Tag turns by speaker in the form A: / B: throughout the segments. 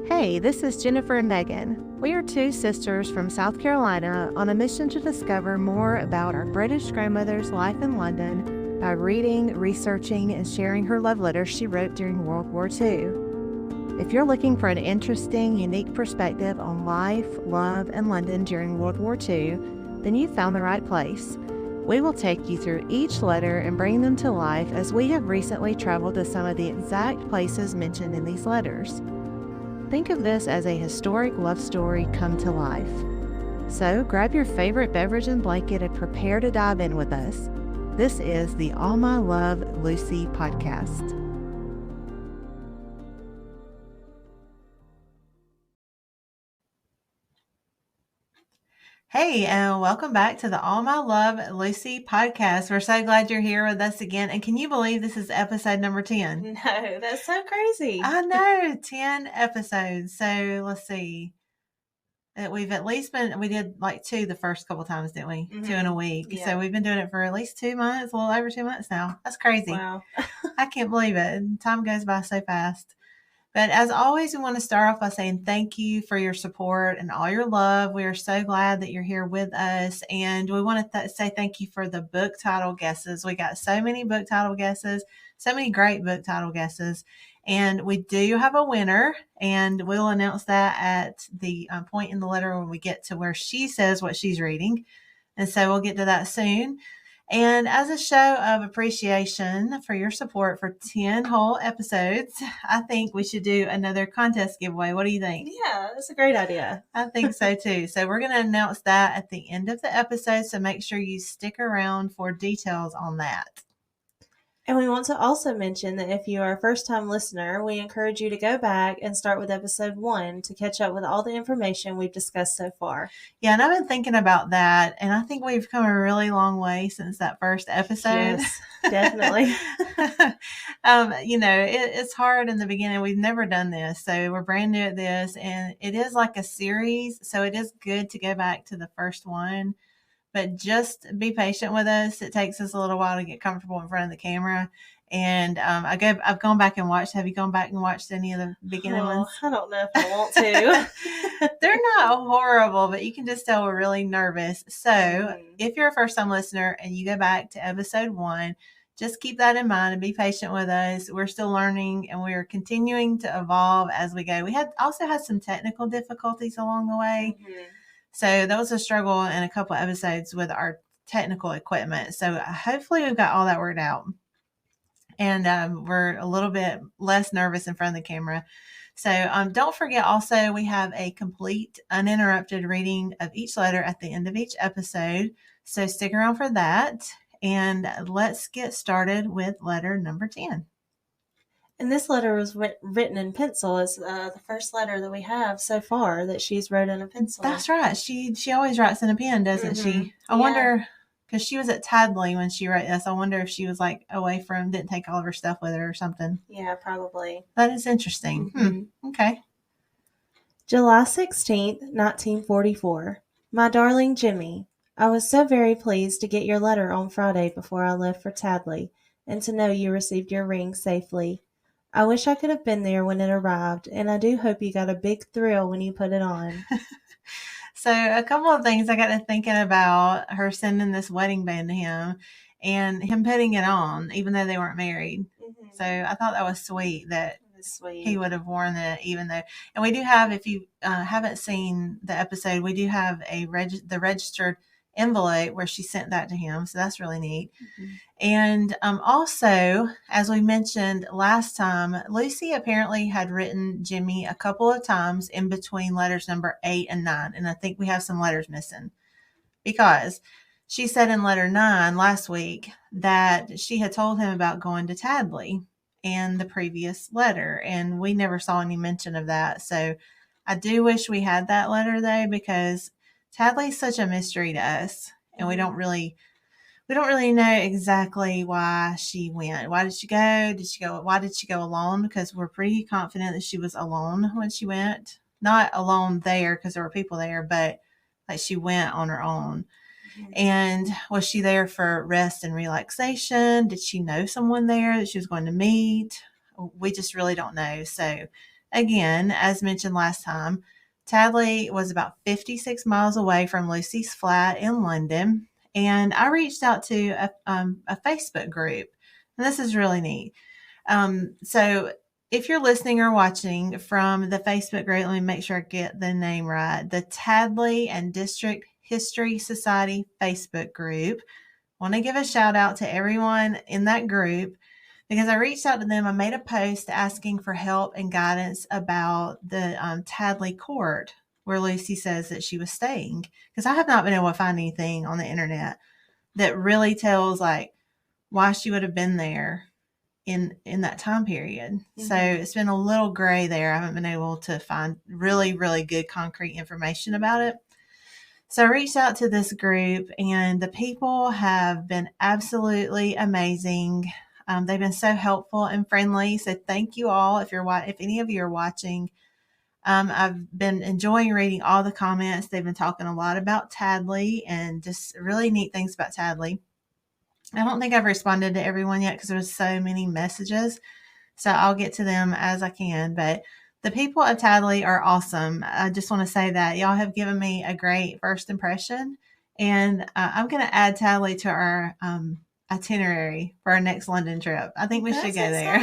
A: Hey, this is Jennifer and Megan. We are two sisters from South Carolina on a mission to discover more about our British grandmother's life in London by reading, researching, and sharing her love letters she wrote during World War II. If you're looking for an interesting, unique perspective on life, love, and London during World War II, then you've found the right place. We will take you through each letter and bring them to life as we have recently traveled to some of the exact places mentioned in these letters. Think of this as a historic love story come to life. So grab your favorite beverage and blanket and prepare to dive in with us. This is the All My Love Lucy podcast. Hey, and welcome back to the All My Love Lucy podcast. We're so glad you're here with us again. And can you believe this is episode number 10?
B: No, that's so crazy.
A: I know, 10 episodes. So let's see. We've at least we did like 2 the first couple times, didn't we? Mm-hmm. 2 in a week. Yeah. So we've been doing it for at least 2 months, a little over 2 months now. That's crazy.
B: Wow.
A: I can't believe it. Time goes by so fast. But as always, we want to start off by saying thank you for your support and all your love. We are so glad that you're here with us. And we want to say thank you for the book title guesses. We got so many book title guesses, so many great book title guesses. And we do have a winner, and we'll announce that at the point in the letter when we get to where she says what she's reading. And so we'll get to that soon. And as a show of appreciation for your support for 10 whole episodes, I think we should do another contest giveaway. What do you think?
B: Yeah, that's a great idea.
A: I think so too. So we're going to announce that at the end of the episode. So make sure you stick around for details on that.
B: And we want to also mention that if you are a first-time listener, we encourage you to go back and start with episode 1 to catch up with all the information we've discussed so far.
A: Yeah, and I've been thinking about that, and I think we've come a really long way since that first episode.
B: Yes, definitely.
A: It's hard in the beginning. We've never done this, so we're brand new at this, and it is like a series, so it is good to go back to the first one. But just be patient with us. It takes us a little while to get comfortable in front of the camera. And I've gone back and watched. Have you gone back and watched any of the beginning ones?
B: I don't know if I want to.
A: They're not horrible, but you can just tell we're really nervous. So if you're a first-time listener and you go back to episode 1, just keep that in mind and be patient with us. We're still learning and we're continuing to evolve as we go. We also had some technical difficulties along the way. Mm-hmm. So that was a struggle in a couple of episodes with our technical equipment. So hopefully we've got all that worked out. And we're a little bit less nervous in front of the camera. So don't forget also we have a complete uninterrupted reading of each letter at the end of each episode. So stick around for that. And let's get started with letter number 10.
B: And this letter was written in pencil. It's the first letter that we have so far that she's wrote in a pencil.
A: That's right. She always writes in a pen, doesn't she? I wonder, because she was at Tadley when she wrote this. I wonder if she was like away didn't take all of her stuff with her or something.
B: Yeah, probably.
A: That is interesting. Mm-hmm. Okay.
B: July 16th, 1944. My darling Jimmie, I was so very pleased to get your letter on Friday before I left for Tadley, and to know you received your ring safely. I wish I could have been there when it arrived, and I do hope you got a big thrill when you put it on.
A: So a couple of things I got to thinking about her sending this wedding band to him and him putting it on, even though they weren't married. Mm-hmm. So I thought that was sweet that he would have worn it, even though. And we do have, if you haven't seen the episode, we do have the registered envelope where she sent that to him. So that's really neat. Mm-hmm. And also, as we mentioned last time, Lucy apparently had written Jimmie a couple of times in between letters number 8 and 9. And I think we have some letters missing because she said in letter 9 last week that she had told him about going to Tadley in the previous letter. And we never saw any mention of that. So I do wish we had that letter though, because Tadley's such a mystery to us, and we don't really know exactly why she went. Why did she go? Why did she go alone? Because we're pretty confident that she was alone when she went. Not alone there because there were people there, but like she went on her own. Mm-hmm. And was she there for rest and relaxation? Did she know someone there that she was going to meet? We just really don't know. So again, as mentioned last time, Tadley was about 56 miles away from Lucy's flat in London, and I reached out to a Facebook group, and this is really neat. So if you're listening or watching from the Facebook group, let me make sure I get the name right. The Tadley and District History Society Facebook group. I want to give a shout out to everyone in that group because I reached out to them. I made a post asking for help and guidance about the Tadley Court where Lucy says that she was staying, because I have not been able to find anything on the internet that really tells like why she would have been there in that time period. Mm-hmm. So it's been a little gray there. I haven't been able to find really, really good concrete information about it. So I reached out to this group, and the people have been absolutely amazing. They've been so helpful and friendly. So thank you all. If any of you are watching, I've been enjoying reading all the comments. They've been talking a lot about Tadley and just really neat things about Tadley. I don't think I've responded to everyone yet because there's so many messages. So I'll get to them as I can. But the people of Tadley are awesome. I just want to say that y'all have given me a great first impression. And I'm going to add Tadley to our itinerary for our next London trip. I think we should go there.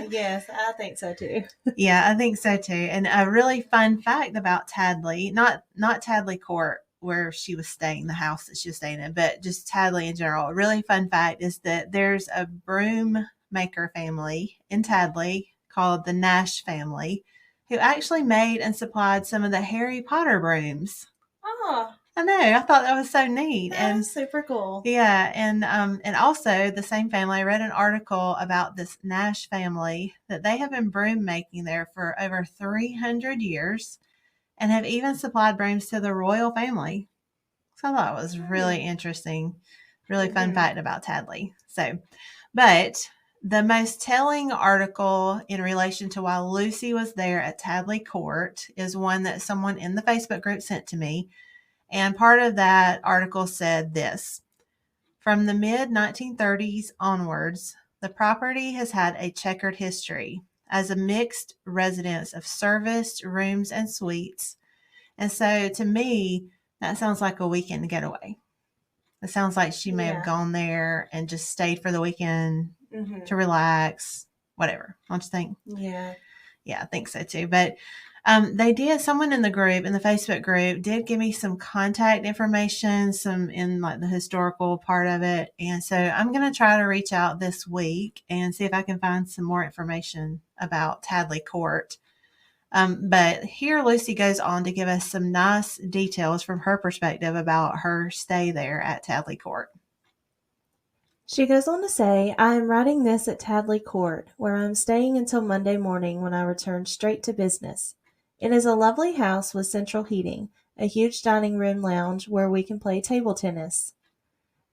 B: Yes, I think so too.
A: Yeah, I think so too. And a really fun fact about Tadley, not Tadley Court, where she was staying, the house that she was staying in, but just Tadley in general. A really fun fact is that there's a broom maker family in Tadley called the Nash family who actually made and supplied some of the Harry Potter brooms.
B: Oh,
A: I know. I thought that was so neat.
B: That's super cool.
A: Yeah. And also the same family, I read an article about this Nash family that they have been broom making there for over 300 years. And have even supplied brooms to the royal family. So I thought it was really interesting, really fun fact about Tadley. But the most telling article in relation to why Lucy was there at Tadley Court is one that someone in the Facebook group sent to me. And part of that article said this: from the mid-1930s onwards, the property has had a checkered history as a mixed residence of serviced rooms and suites. And so to me, that sounds like a weekend getaway. It sounds like she may have gone there and just stayed for the weekend to relax, whatever. Don't you think?
B: Yeah.
A: Yeah, I think so too. But someone in the group, in the Facebook group, did give me some contact information, some in like the historical part of it. And so I'm going to try to reach out this week and see if I can find some more information about Tadley Court. But here Lucy goes on to give us some nice details from her perspective about her stay there at Tadley Court.
B: She goes on to say, I am writing this at Tadley Court, where I am staying until Monday morning when I return straight to business. It is a lovely house with central heating, a huge dining room lounge where we can play table tennis.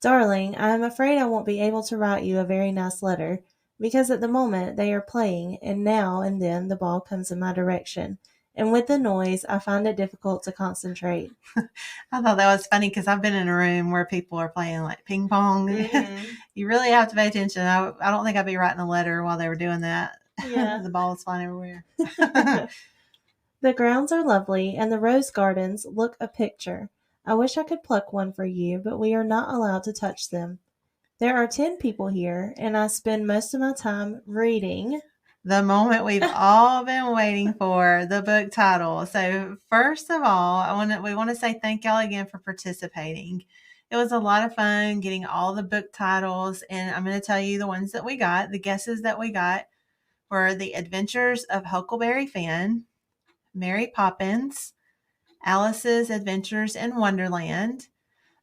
B: Darling, I am afraid I won't be able to write you a very nice letter, because at the moment they are playing, and now and then the ball comes in my direction, and with the noise I find it difficult to concentrate.
A: I thought that was funny because I've been in a room where people are playing like ping pong. You really have to pay attention. I don't think I'd be writing a letter while they were doing that. Yeah. The ball is flying everywhere.
B: The grounds are lovely, and the rose gardens look a picture. I wish I could pluck one for you, but we are not allowed to touch them. There are 10 people here, and I spend most of my time reading.
A: The moment we've all been waiting for, the book title. So first of all, we want to say thank y'all again for participating. It was a lot of fun getting all the book titles, and I'm going to tell you the ones that we got. The guesses that we got were The Adventures of Huckleberry Finn, Mary Poppins, Alice's Adventures in Wonderland,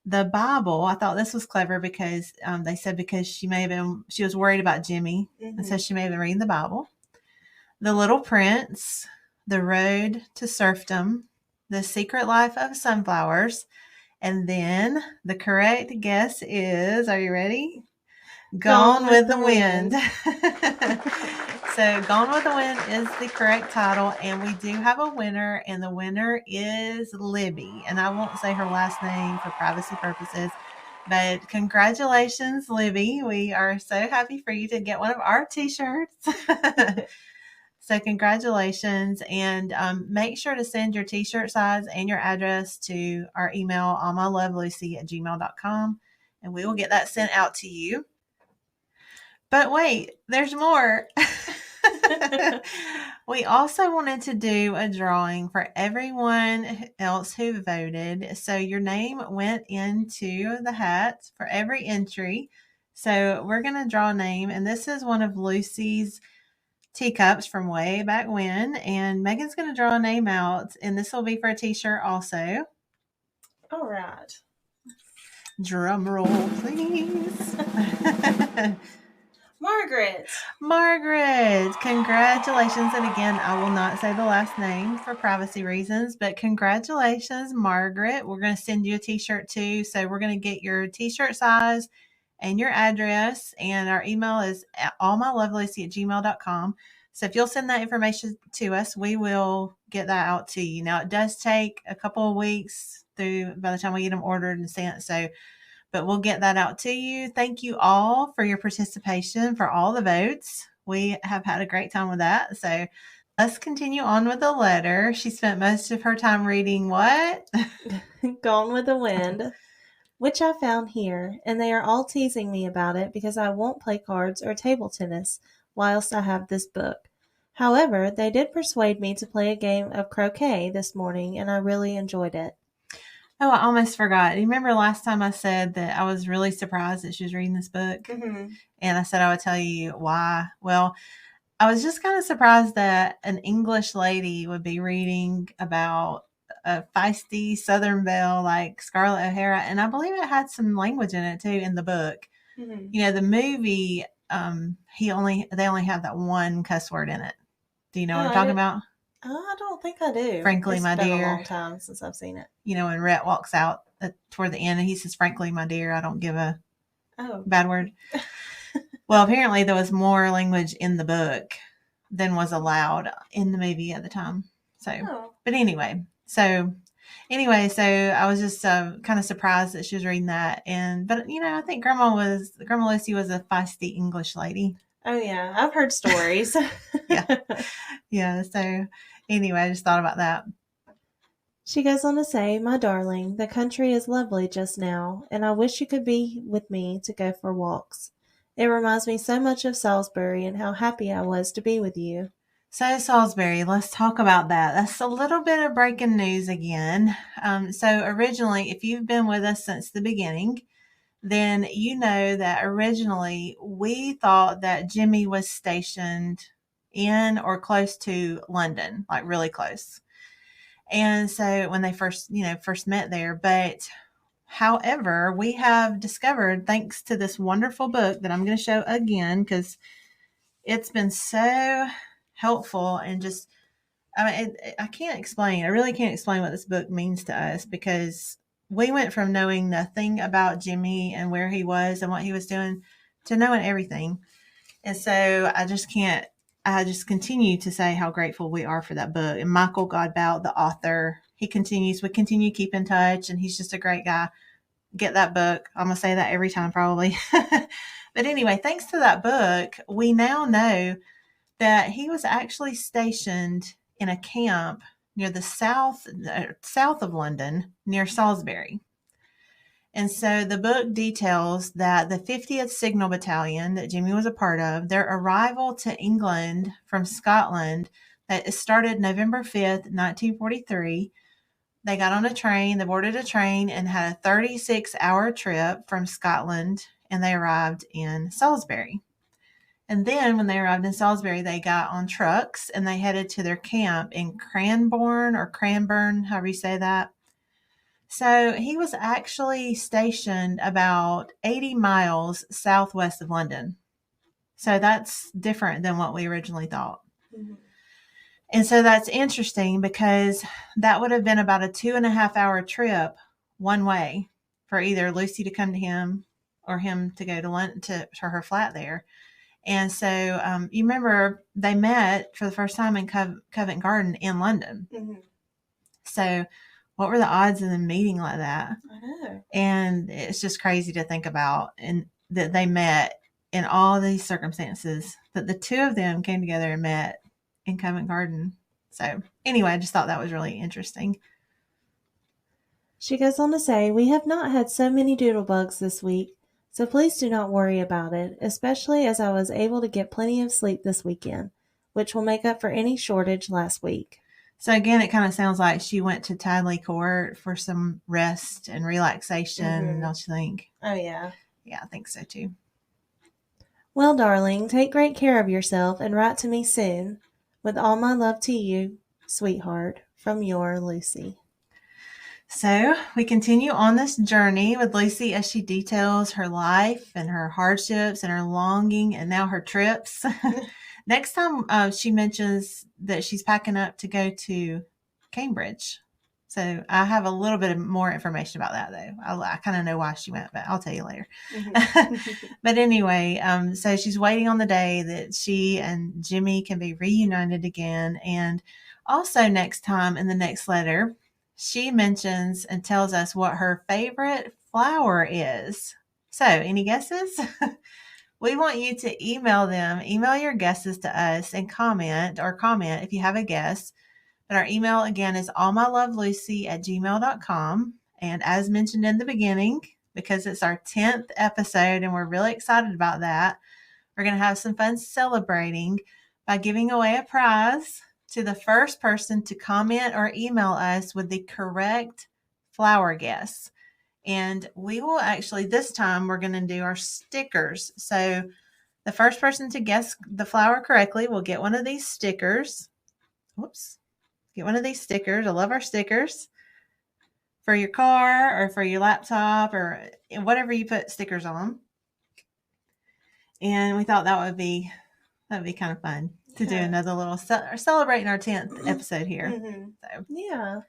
A: the Bible. I thought this was clever because they said because she was worried about Jimmie, and so she may have been reading the Bible. The Little Prince, The Road to Serfdom, The Secret Life of Sunflowers, and then the correct guess is, are you ready? Gone with the Wind. So Gone with the Wind is the correct title, and we do have a winner, and the winner is Libby. And I won't say her last name for privacy purposes, but congratulations, Libby. We are so happy for you to get one of our t-shirts. So congratulations, and make sure to send your t-shirt size and your address to our email, allmylovelucy@gmail.com, and we will get that sent out to you. But wait, there's more. We also wanted to do a drawing for everyone else who voted. So your name went into the hat for every entry. So we're going to draw a name, and this is one of Lucy's teacups from way back when. And Megan's going to draw a name out, and this will be for a t-shirt also.
B: All right.
A: Drum roll, please.
B: Margaret,
A: congratulations. And again, I will not say the last name for privacy reasons, but congratulations, Margaret. We're going to send you a t-shirt too. So we're going to get your t-shirt size and your address, and our email is allmylovelucy@gmail.com. So if you'll send that information to us, we will get that out to you. Now, it does take a couple of weeks by the time we get them ordered and sent. But we'll get that out to you. Thank you all for your participation, for all the votes. We have had a great time with that. So let's continue on with the letter. She spent most of her time reading what?
B: Gone with the Wind, which I found here, and they are all teasing me about it because I won't play cards or table tennis whilst I have this book. However, they did persuade me to play a game of croquet this morning, and I really enjoyed it.
A: Oh, I almost forgot. You remember last time I said that I was really surprised that she was reading this book?
B: Mm-hmm.
A: And I said I would tell you why. Well, I was just kind of surprised that an English lady would be reading about a feisty Southern belle like Scarlett O'Hara. And I believe it had some language in it too in the book.
B: Mm-hmm.
A: You know, the movie, they only have that one cuss word in it. Do you know what I'm talking about?
B: I don't think I do.
A: Frankly, my dear.
B: It's been a long time since I've seen it.
A: You know, when Rhett walks out toward the end and he says, "Frankly, my dear, I don't give a bad word." Well, apparently there was more language in the book than was allowed in the movie at the time. But anyway, so I was just kind of surprised that she was reading that. But you know, I think Grandma Lucy was a feisty English lady.
B: Oh yeah, I've heard stories.
A: Yeah. So anyway, I just thought about that.
B: She goes on to say, "My darling, the country is lovely just now, and I wish you could be with me to go for walks. It reminds me so much of Salisbury and how happy I was to be with you."
A: So Salisbury, let's talk about that. That's a little bit of breaking news again. So originally, if you've been with us since the beginning, then you know that originally we thought that Jimmie was stationed in or close to London, like really close. And so when they first met there, but however, we have discovered, thanks to this wonderful book that I'm going to show again, because it's been so helpful and just, I can't explain. I really can't explain what this book means to us, because we went from knowing nothing about Jimmie and where he was and what he was doing to knowing everything. And so I just continue to say how grateful we are for that book. And Michael Godbout, the author, we continue to keep in touch, and he's just a great guy. Get that book. I'm going to say that every time probably. But anyway, thanks to that book, we now know that he was actually stationed in a camp near the south of London, near Salisbury. And so the book details that the 50th Signal Battalion that Jimmie was a part of, their arrival to England from Scotland, that started November 5th, 1943. They got on a train, they boarded a train and had a 36-hour trip from Scotland, and they arrived in Salisbury. And then when they arrived in Salisbury, they got on trucks and they headed to their camp in Cranbourne, however you say that. So he was actually stationed about 80 miles southwest of London. So that's different than what we originally thought. Mm-hmm. And so that's interesting, because that would have been about a 2.5-hour trip one way for either Lucy to come to him or him to go to London to her flat there. And so you remember they met for the first time in Covent Garden in London. Mm-hmm. So what were the odds of them meeting like that?
B: I know.
A: And it's just crazy to think about, and that they met in all these circumstances, that the two of them came together and met in Covent Garden. So anyway, I just thought that was really interesting.
B: She goes on to say, we have not had so many doodle bugs this week, so please do not worry about it, especially as I was able to get plenty of sleep this weekend, which will make up for any shortage last week.
A: So again, it kind of sounds like she went to Tadley Court for some rest and relaxation, don't you think?
B: Oh, yeah.
A: Yeah, I think so too.
B: Well, darling, take great care of yourself and write to me soon. With all my love to you, sweetheart, from your Lucy.
A: So we continue on this journey with Lucy as she details her life and her hardships and her longing and now her trips. Next time she mentions that she's packing up to go to Cambridge. So I have a little bit of more information about that, though. I kind of know why she went, but I'll tell you later. But anyway, so she's waiting on the day that she and Jimmie can be reunited again. And also next time in the next letter, she mentions and tells us what her favorite flower is. So, any guesses? We want you to email them. Email your guesses to us and comment if you have a guess. But our email again is allmylovelucy@gmail.com. And as mentioned in the beginning, because it's our 10th episode and we're really excited about that, we're going to have some fun celebrating by giving away a prize to the first person to comment or email us with the correct flower guess. And we will actually, this time, we're going to do our stickers. So the first person to guess the flower correctly will get one of these stickers. Get one of these stickers. I love our stickers. For your car or for your laptop or whatever you put stickers on. And we thought that would be kind of fun to do another little celebrating our 10th episode here. So.
B: Yeah.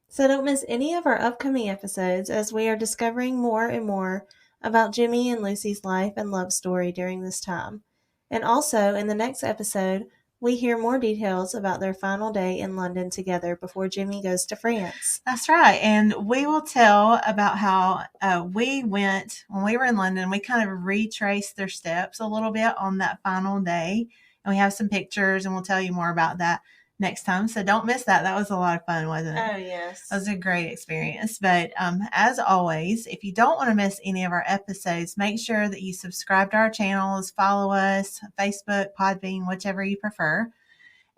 B: So don't miss any of our upcoming episodes as we are discovering more and more about Jimmie and Lucy's life and love story during this time. And also in the next episode, we hear more details about their final day in London together before Jimmie goes to France.
A: That's right. And we will tell about how we went when we were in London. We kind of retraced their steps a little bit on that final day. And we have some pictures and we'll tell you more about that next time. So don't miss that. That was a lot of fun, wasn't it?
B: Oh, yes.
A: It was a great experience. But as always, if you don't want to miss any of our episodes, make sure that you subscribe to our channels, follow us, Facebook, Podbean, whichever you prefer.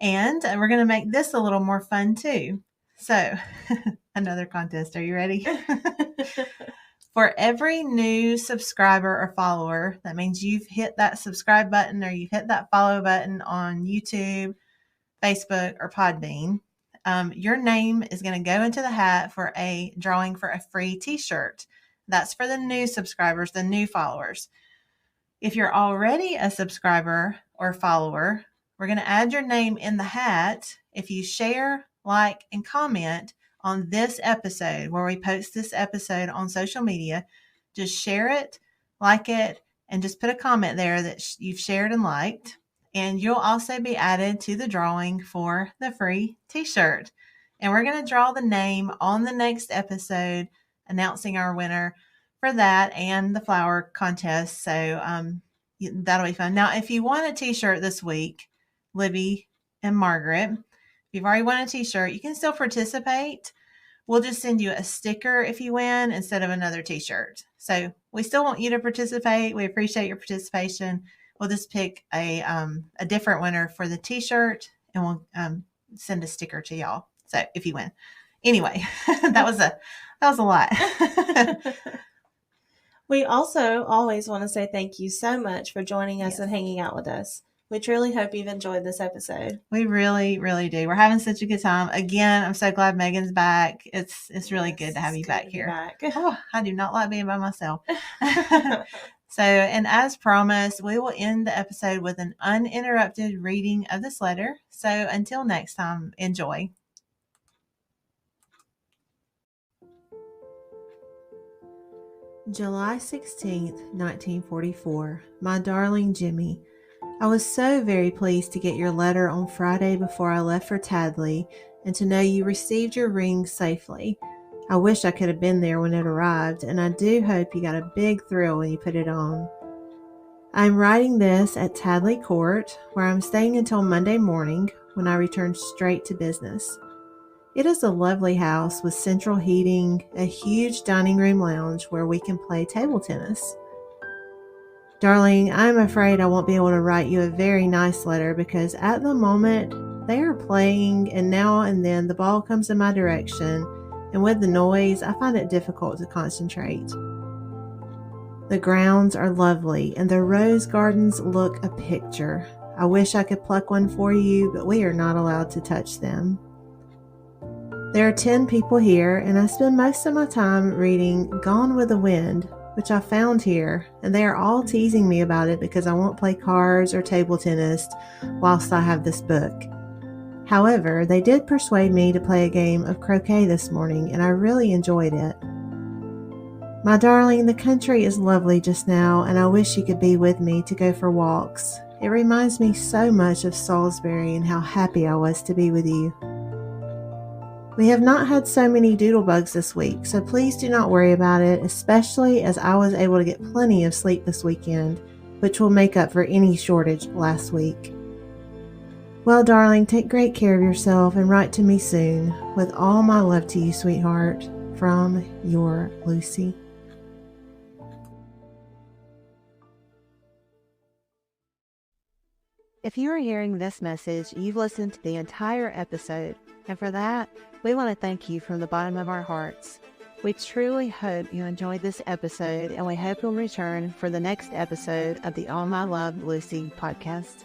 A: And we're going to make this a little more fun too. So another contest. Are you ready? For every new subscriber or follower, that means you've hit that subscribe button or you've hit that follow button on YouTube, Facebook, or Podbean, your name is going to go into the hat for a drawing for a free t-shirt. That's for the new subscribers, the new followers. If you're already a subscriber or follower, we're going to add your name in the hat if you share, like, and comment on this episode where we post this episode on social media. Just share it, like it, and just put a comment there that you've shared and liked. And you'll also be added to the drawing for the free t-shirt. And we're going to draw the name on the next episode, announcing our winner for that and the flower contest. So that'll be fun. Now, if you want a t-shirt this week, Libby and Margaret, if you've already won a t-shirt, you can still participate. We'll just send you a sticker if you win instead of another t-shirt. So we still want you to participate. We appreciate your participation. We'll just pick a different winner for the t-shirt and we'll send a sticker to y'all. So if you win. Anyway, that was a lot.
B: We also always want to say thank you so much for joining us and hanging out with us. We truly hope you've enjoyed this episode.
A: We really, really do. We're having such a good time. Again, I'm so glad Megan's back. It's really good to have you back here. Oh, I do not like being by myself. So, and as promised, we will end the episode with an uninterrupted reading of this letter. So until next time, enjoy. July 16th, 1944. My darling Jimmie, I was so very pleased to get your letter on Friday before I left for Tadley and to know you received your ring safely. I wish I could have been there when it arrived, and I do hope you got a big thrill when you put it on. I'm writing this at Tadley Court, where I'm staying until Monday morning, when I returned straight to business. It is a lovely house with central heating, a huge dining room lounge where we can play table tennis. Darling, I'm afraid I won't be able to write you a very nice letter because at the moment they are playing and now and then the ball comes in my direction, and with the noise I find it difficult to concentrate. The grounds are lovely and the rose gardens look a picture. I wish I could pluck one for you, but we are not allowed to touch them. There are 10 people here, and I spend most of my time reading Gone with the Wind, which I found here, and they are all teasing me about it because I won't play cards or table tennis whilst I have this book. However, they did persuade me to play a game of croquet this morning, and I really enjoyed it. My darling, the country is lovely just now, and I wish you could be with me to go for walks. It reminds me so much of Salisbury and how happy I was to be with you. We have not had so many doodlebugs this week, so please do not worry about it, especially as I was able to get plenty of sleep this weekend, which will make up for any shortage last week. Well, darling, take great care of yourself and write to me soon. With all my love to you, sweetheart, from your Lucy. If you are hearing this message, you've listened to the entire episode, and for that, we want to thank you from the bottom of our hearts. We truly hope you enjoyed this episode, and we hope you'll return for the next episode of the All My Love Lucy podcast.